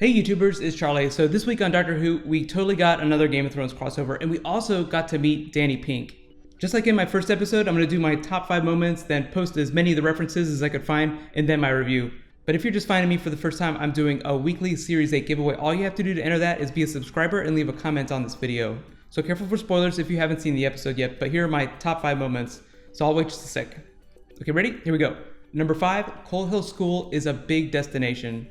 Hey YouTubers, it's Charlie. So this week on Doctor Who, we totally got another Game of Thrones crossover, and we also got to meet Danny Pink. Just like in my first episode, I'm going to do my top 5 moments, then post as many of the references as I could find, and then my review. But if you're just finding me for the first time, I'm doing a weekly Series 8 giveaway. All you have to do to enter that is be a subscriber and leave a comment on this video. So careful for spoilers if you haven't seen the episode yet, but here are my top 5 moments. So I'll wait just a sec. Okay, ready? Here we go. Number 5, Coal Hill School is a big destination.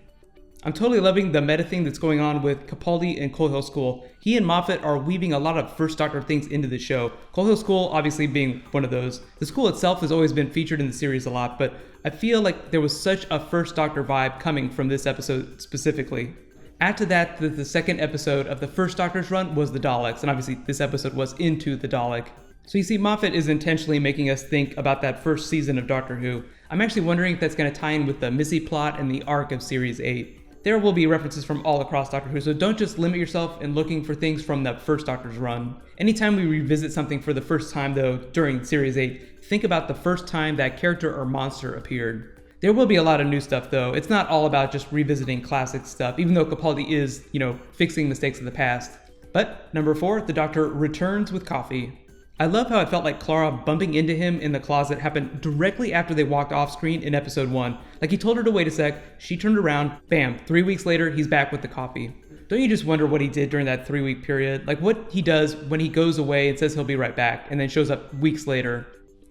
I'm totally loving the meta thing that's going on with Capaldi and Coal Hill School. He and Moffat are weaving a lot of First Doctor things into the show. Coal Hill School obviously being one of those. The school itself has always been featured in the series a lot, but I feel like there was such a First Doctor vibe coming from this episode specifically. Add to that the second episode of the First Doctor's run was the Daleks, and obviously this episode was into the Dalek. So you see, Moffat is intentionally making us think about that first season of Doctor Who. I'm actually wondering if that's going to tie in with the Missy plot and the arc of Series 8. There will be references from all across Doctor Who, so don't just limit yourself in looking for things from the First Doctor's run. Anytime we revisit something for the first time though, during Series 8, think about the first time that character or monster appeared. There will be a lot of new stuff though. It's not all about just revisiting classic stuff, even though Capaldi is, fixing mistakes of the past. But number 4, the Doctor returns with coffee. I love how it felt like Clara bumping into him in the closet happened directly after they walked off screen in episode 1. Like he told her to wait a sec, she turned around, bam, 3 weeks later, he's back with the coffee. Don't you just wonder what he did during that 3-week period? Like what he does when he goes away and says he'll be right back and then shows up weeks later.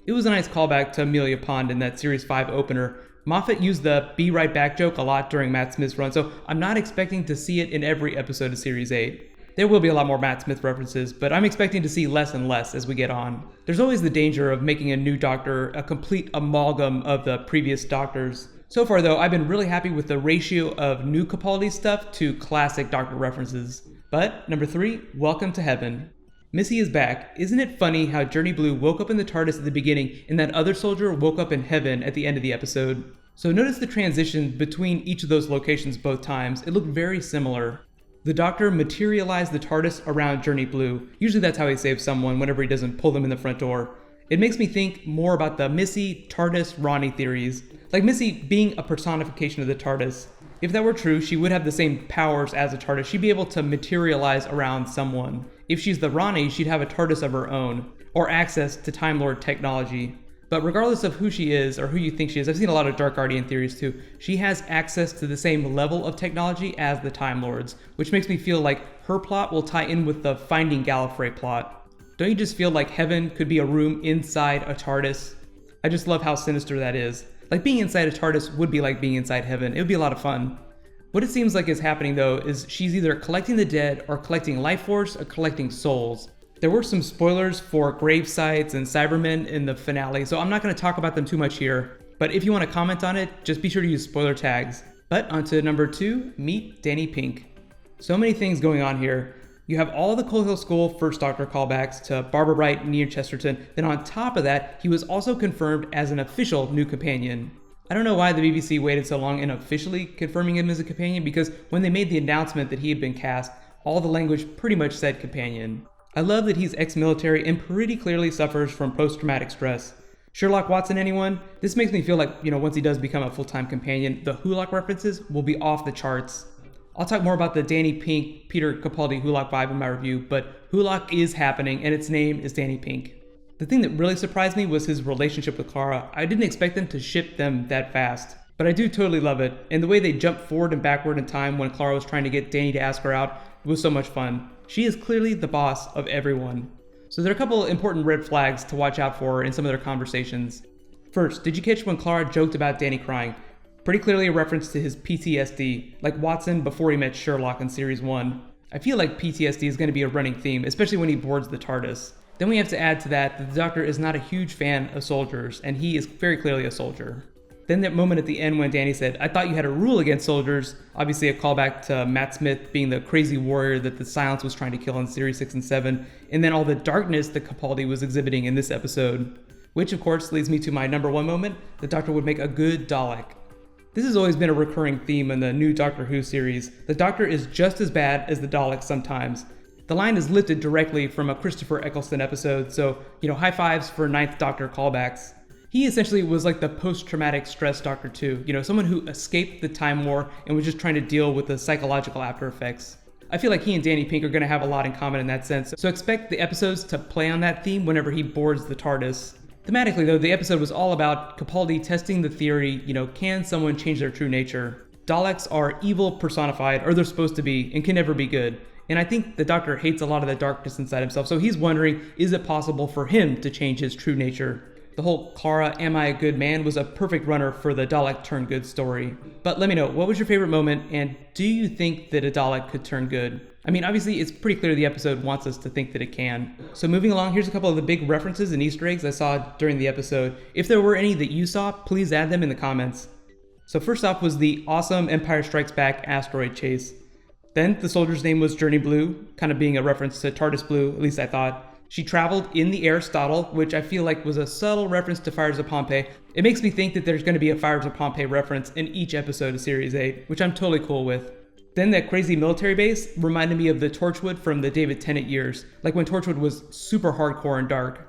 It was a nice callback to Amelia Pond in that Series 5 opener. Moffat used the be right back joke a lot during Matt Smith's run, so I'm not expecting to see it in every episode of Series 8. There will be a lot more Matt Smith references, but I'm expecting to see less and less as we get on. There's always the danger of making a new Doctor a complete amalgam of the previous Doctors. So far though, I've been really happy with the ratio of new Capaldi stuff to classic Doctor references. But number 3, Welcome to Heaven. Missy is back. Isn't it funny how Journey Blue woke up in the TARDIS at the beginning and that other soldier woke up in heaven at the end of the episode? So notice the transition between each of those locations both times. It looked very similar. The Doctor materialized the TARDIS around Journey Blue. Usually that's how he saves someone whenever he doesn't pull them in the front door. It makes me think more about the Missy, TARDIS, Ronnie theories. Like Missy being a personification of the TARDIS. If that were true, she would have the same powers as a TARDIS. She'd be able to materialize around someone. If she's the Ronnie, she'd have a TARDIS of her own, or access to Time Lord technology. But regardless of who she is or who you think she is, I've seen a lot of Dark Guardian theories too, she has access to the same level of technology as the Time Lords, which makes me feel like her plot will tie in with the Finding Gallifrey plot. Don't you just feel like heaven could be a room inside a TARDIS? I just love how sinister that is. Like being inside a TARDIS would be like being inside heaven. It would be a lot of fun. What it seems like is happening though is she's either collecting the dead or collecting life force or collecting souls. There were some spoilers for grave sites and Cybermen in the finale, so I'm not going to talk about them too much here. But if you want to comment on it, just be sure to use spoiler tags. But on to number 2, meet Danny Pink. So many things going on here. You have all the Coal Hill School First Doctor callbacks to Barbara Bright and Ian Chesterton. Then on top of that, he was also confirmed as an official new companion. I don't know why the BBC waited so long in officially confirming him as a companion, because when they made the announcement that he had been cast, all the language pretty much said companion. I love that he's ex-military and pretty clearly suffers from post-traumatic stress. Sherlock Watson, anyone? This makes me feel like, once he does become a full-time companion, the Wholock references will be off the charts. I'll talk more about the Danny Pink, Peter Capaldi Wholock vibe in my review, but Wholock is happening and its name is Danny Pink. The thing that really surprised me was his relationship with Clara. I didn't expect them to ship them that fast, but I do totally love it. And the way they jumped forward and backward in time when Clara was trying to get Danny to ask her out was so much fun. She is clearly the boss of everyone. So there are a couple important red flags to watch out for in some of their conversations. First, did you catch when Clara joked about Danny crying? Pretty clearly a reference to his PTSD, like Watson before he met Sherlock in Series 1. I feel like PTSD is going to be a running theme, especially when he boards the TARDIS. Then we have to add to that the Doctor is not a huge fan of soldiers, and he is very clearly a soldier. Then that moment at the end when Danny said, "I thought you had a rule against soldiers," obviously a callback to Matt Smith being the crazy warrior that the Silence was trying to kill in Series 6 and 7, and then all the darkness that Capaldi was exhibiting in this episode. Which of course leads me to my number 1 moment, the Doctor would make a good Dalek. This has always been a recurring theme in the new Doctor Who series. The Doctor is just as bad as the Daleks sometimes. The line is lifted directly from a Christopher Eccleston episode, so, high fives for Ninth Doctor callbacks. He essentially was like the post-traumatic stress Doctor too, someone who escaped the Time War and was just trying to deal with the psychological after effects. I feel like he and Danny Pink are going to have a lot in common in that sense, so expect the episodes to play on that theme whenever he boards the TARDIS. Thematically though, the episode was all about Capaldi testing the theory, can someone change their true nature? Daleks are evil personified, or they're supposed to be, and can never be good. And I think the Doctor hates a lot of the darkness inside himself, so he's wondering, is it possible for him to change his true nature? The whole Clara, am I a good man was a perfect runner for the Dalek turn good story. But let me know, what was your favorite moment, and do you think that a Dalek could turn good? I mean, obviously, it's pretty clear the episode wants us to think that it can. So moving along, here's a couple of the big references and Easter eggs I saw during the episode. If there were any that you saw, please add them in the comments. So first off was the awesome Empire Strikes Back asteroid chase. Then the soldier's name was Journey Blue, kind of being a reference to TARDIS Blue, at least I thought. She traveled in the Aristotle, which I feel like was a subtle reference to Fires of Pompeii. It makes me think that there's going to be a Fires of Pompeii reference in each episode of Series 8, which I'm totally cool with. Then that crazy military base reminded me of the Torchwood from the David Tennant years, like when Torchwood was super hardcore and dark.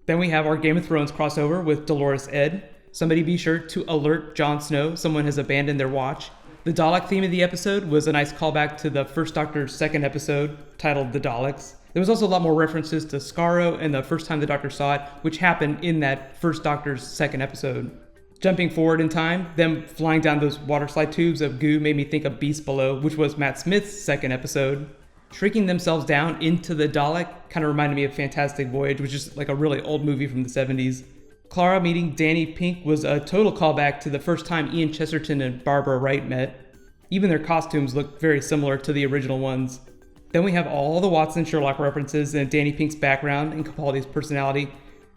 Then we have our Game of Thrones crossover with Dolorous Ed. Somebody be sure to alert Jon Snow, someone has abandoned their watch. The Dalek theme of the episode was a nice callback to the first Doctor's second episode, titled The Daleks. There was also a lot more references to Skaro and the first time the Doctor saw it, which happened in that first Doctor's second episode. Jumping forward in time, them flying down those water slide tubes of goo made me think of Beast Below, which was Matt Smith's second episode. Shrinking themselves down into the Dalek kind of reminded me of Fantastic Voyage, which is like a really old movie from the 70s. Clara meeting Danny Pink was a total callback to the first time Ian Chesterton and Barbara Wright met. Even their costumes looked very similar to the original ones. Then we have all the Watson Sherlock references and Danny Pink's background and Capaldi's personality.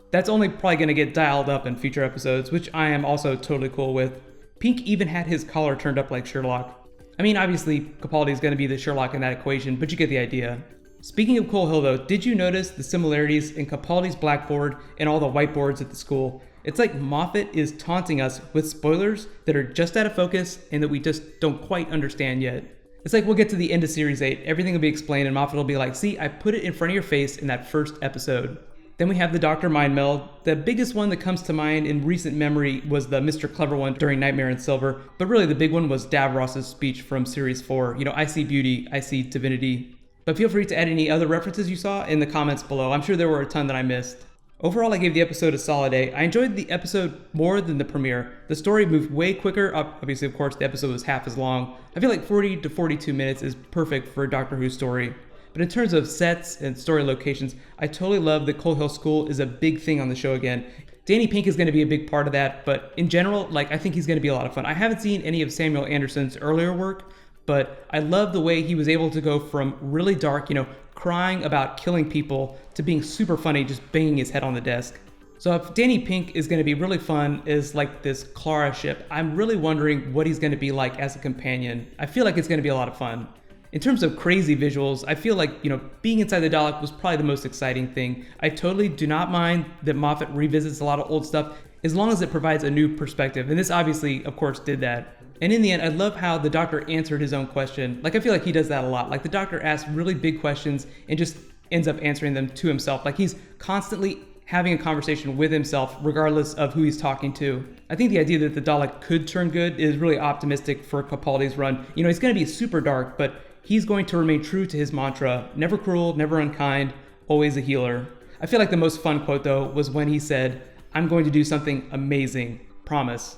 That's only probably going to get dialed up in future episodes, which I am also totally cool with. Pink even had his collar turned up like Sherlock. I mean, obviously, Capaldi is going to be the Sherlock in that equation, but you get the idea. Speaking of Coal Hill though, did you notice the similarities in Capaldi's blackboard and all the whiteboards at the school? It's like Moffat is taunting us with spoilers that are just out of focus and that we just don't quite understand yet. It's like we'll get to the end of Series 8, everything will be explained, and Moffat will be like, see, I put it in front of your face in that first episode. Then we have the Doctor Mind Meld. The biggest one that comes to mind in recent memory was the Mr. Clever one during Nightmare in Silver, but really the big one was Davros's speech from Series 4. I see beauty, I see divinity. But feel free to add any other references you saw in the comments below. I'm sure there were a ton that I missed. Overall, I gave the episode a solid A. I enjoyed the episode more than the premiere. The story moved way quicker. Obviously, of course, the episode was half as long. I feel like 40 to 42 minutes is perfect for a Doctor Who story. But in terms of sets and story locations, I totally love that Coal Hill School is a big thing on the show again. Danny Pink is going to be a big part of that, but in general, I think he's going to be a lot of fun. I haven't seen any of Samuel Anderson's earlier work, but I love the way he was able to go from really dark, crying about killing people, to being super funny, just banging his head on the desk. So if Danny Pink is going to be really fun as this Clara ship, I'm really wondering what he's going to be like as a companion. I feel like it's going to be a lot of fun. In terms of crazy visuals, I feel like, being inside the Dalek was probably the most exciting thing. I totally do not mind that Moffat revisits a lot of old stuff, as long as it provides a new perspective. And this obviously, of course, did that. And in the end, I love how the Doctor answered his own question. I feel like he does that a lot. The Doctor asks really big questions and just ends up answering them to himself. He's constantly having a conversation with himself, regardless of who he's talking to. I think the idea that the Dalek could turn good is really optimistic for Capaldi's run. He's going to be super dark, but he's going to remain true to his mantra, never cruel, never unkind, always a healer. I feel like the most fun quote, though, was when he said, "I'm going to do something amazing, promise."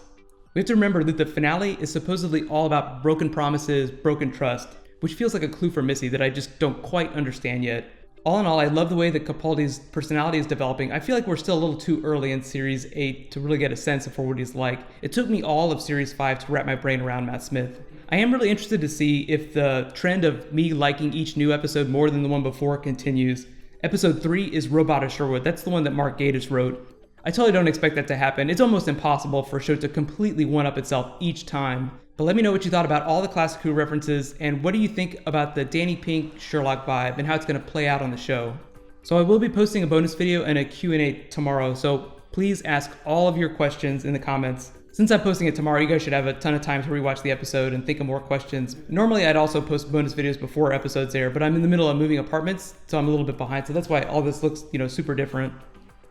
We have to remember that the finale is supposedly all about broken promises, broken trust, which feels like a clue for Missy that I just don't quite understand yet. All in all, I love the way that Capaldi's personality is developing. I feel like we're still a little too early in Series 8 to really get a sense for what he's like. It took me all of Series 5 to wrap my brain around Matt Smith. I am really interested to see if the trend of me liking each new episode more than the one before continues. Episode 3 is Robot of Sherwood. That's the one that Mark Gatiss wrote. I totally don't expect that to happen. It's almost impossible for a show to completely one-up itself each time. But let me know what you thought about all the Classic Who references, and what do you think about the Danny Pink Sherlock vibe and how it's going to play out on the show. So I will be posting a bonus video and a Q&A tomorrow, so please ask all of your questions in the comments. Since I'm posting it tomorrow, you guys should have a ton of time to rewatch the episode and think of more questions. Normally, I'd also post bonus videos before episodes air, but I'm in the middle of moving apartments, so I'm a little bit behind, so that's why all this looks, super different.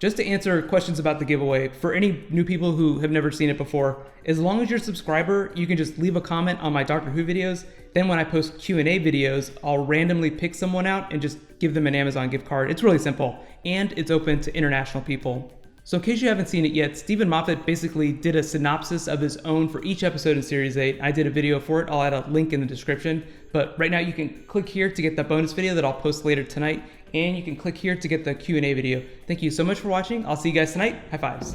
just to answer questions about the giveaway, for any new people who have never seen it before, as long as you're a subscriber, you can just leave a comment on my Doctor Who videos. Then when I post Q&A videos, I'll randomly pick someone out and just give them an Amazon gift card. It's really simple, and it's open to international people. So in case you haven't seen it yet, Stephen Moffat basically did a synopsis of his own for each episode in Series 8. I did a video for it. I'll add a link in the description. But right now you can click here to get the bonus video that I'll post later tonight, and you can click here to get the Q&A video. Thank you so much for watching. I'll see you guys tonight. High fives.